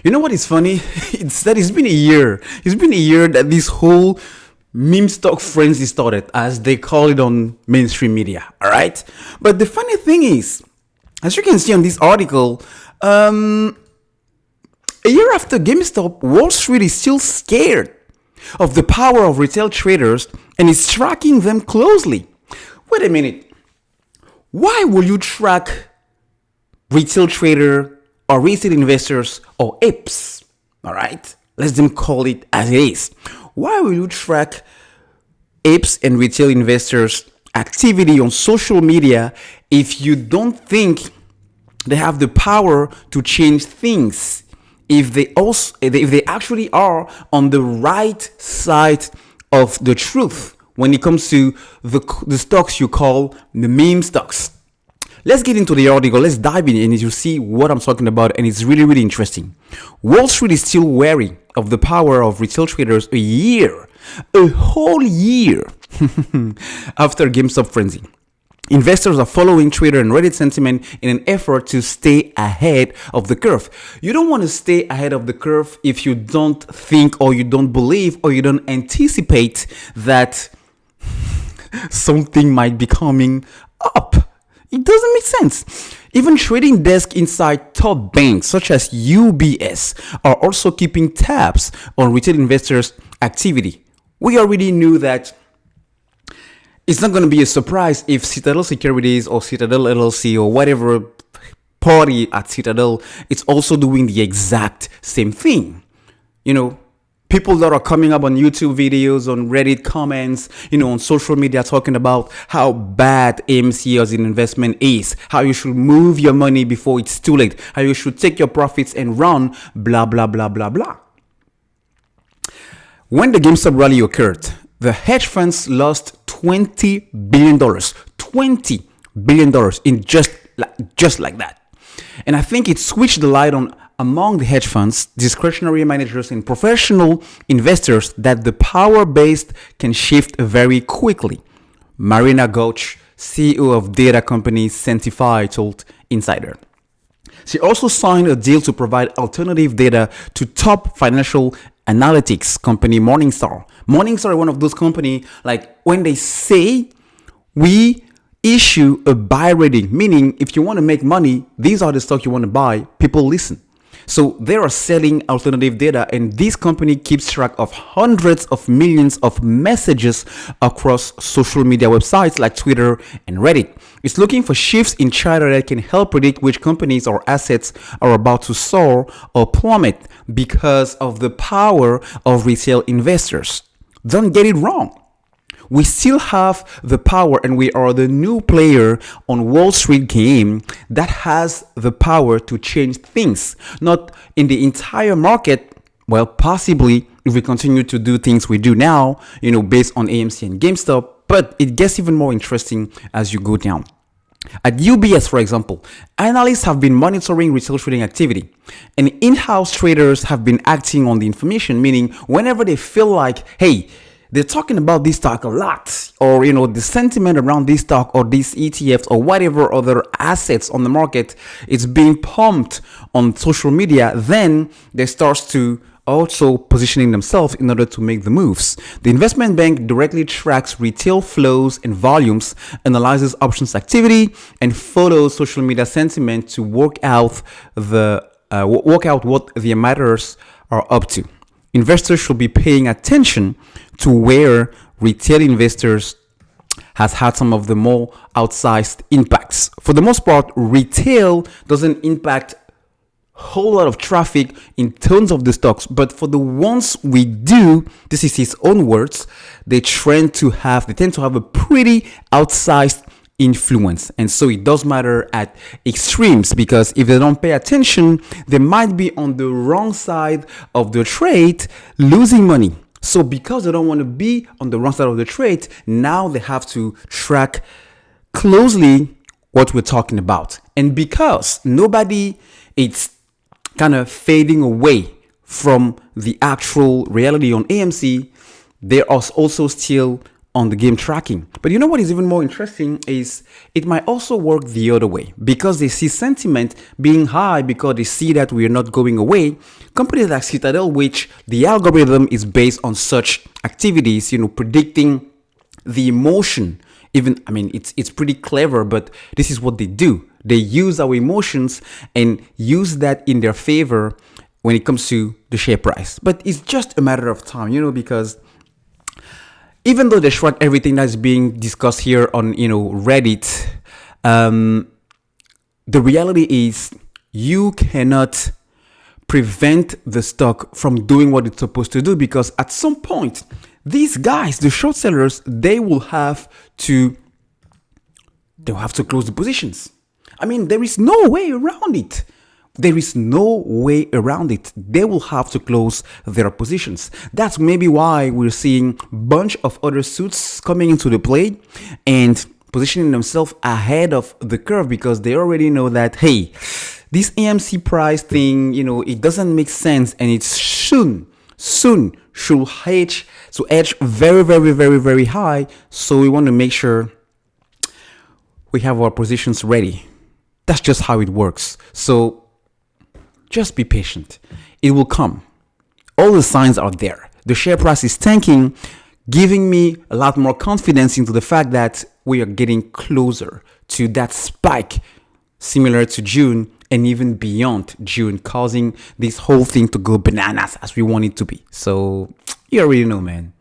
You know what is funny? It's that it's been a year. It's been a year that this whole meme stock frenzy started, as they call it on mainstream media. All right. But the funny thing is, as you can see on this article, a year after GameStop, Wall Street is still scared of the power of retail traders and is tracking them closely. Wait a minute. Why will you track retail trader or retail investors or apes? All right. Let them call it as it is. Why will you track apes and retail investors' activity on social media if you don't think they have the power to change things? If they actually are on the right side of the truth when it comes to the stocks you call the meme stocks. Let's get into the article. Let's dive in and you'll see what I'm talking about. And it's really, really interesting. Wall Street is still wary of the power of retail traders a whole year after GameStop frenzy. Investors are following Twitter and Reddit sentiment in an effort to stay ahead of the curve. You don't want to stay ahead of the curve if you don't think or you don't believe or you don't anticipate that something might be coming up. It doesn't make sense. Even trading desks inside top banks such as UBS are also keeping tabs on retail investors' activity. We already knew that it's not going to be a surprise if Citadel Securities or Citadel LLC or whatever party at Citadel is also doing the exact same thing. You know, people that are coming up on YouTube videos, on Reddit comments, on social media talking about how bad AMC as an investment is, how you should move your money before it's too late, how you should take your profits and run, blah, blah, blah, blah, blah. When the GameStop rally occurred, the hedge funds lost $20 billion. $20 billion in just like that. And I think it switched the light on among the hedge funds, discretionary managers, and professional investors that the power base can shift very quickly. Marina Gauch, CEO of data company Centify, told Insider. She also signed a deal to provide alternative data to top financial analytics company Morningstar. Morningstar is one of those companies, like when they say we issue a buy rating, meaning if you want to make money, these are the stocks you want to buy, people listen. So they are selling alternative data, and this company keeps track of hundreds of millions of messages across social media websites like Twitter and Reddit. It's looking for shifts in China that can help predict which companies or assets are about to soar or plummet because of the power of retail investors. Don't get it wrong. We still have the power, and we are the new player on Wall Street game that has the power to change things. Not in the entire market, well, possibly if we continue to do things we do now, based on AMC and GameStop, but it gets even more interesting as you go down. At UBS, for example, analysts have been monitoring retail trading activity, and in-house traders have been acting on the information, meaning whenever they feel like, hey, they're talking about this stock a lot, or the sentiment around this stock or these ETFs or whatever other assets on the market is being pumped on social media, then they start to also positioning themselves in order to make the moves. The investment bank directly tracks retail flows and volumes, analyzes options activity, and follows social media sentiment to work out what the matters are up to. Investors should be paying attention to where retail investors has had some of the more outsized impacts. For the most part, retail doesn't impact a whole lot of traffic in terms of the stocks, but for the ones we do, this is his own words, they tend to have a pretty outsized influence. And so it does matter at extremes, because if they don't pay attention, they might be on the wrong side of the trade losing money. So because they don't want to be on the wrong side of the trade, now they have to track closely what we're talking about. And because nobody is kind of fading away from the actual reality on AMC, there are also still on the game tracking. But you know what is even more interesting is it might also work the other way because they see sentiment being high because they see that we are not going away. Companies like Citadel, which the algorithm is based on such activities, predicting the emotion. Even, it's pretty clever, but this is what they do. They use our emotions and use that in their favor when it comes to the share price. But it's just a matter of time, because even though they shrug everything that's being discussed here on, Reddit, the reality is you cannot prevent the stock from doing what it's supposed to do, because at some point, these guys, the short sellers, they'll have to close the positions. There is no way around it. There is no way around it. They will have to close their positions. That's maybe why we're seeing a bunch of other suits coming into the play and positioning themselves ahead of the curve, because they already know that, hey, this AMC price thing, it doesn't make sense, and it's soon should edge very, very, very, very high. So we want to make sure we have our positions ready. That's just how it works. So just be patient. It will come. All the signs are there. The share price is tanking, giving me a lot more confidence into the fact that we are getting closer to that spike similar to June and even beyond June, causing this whole thing to go bananas as we want it to be. So you already know, man.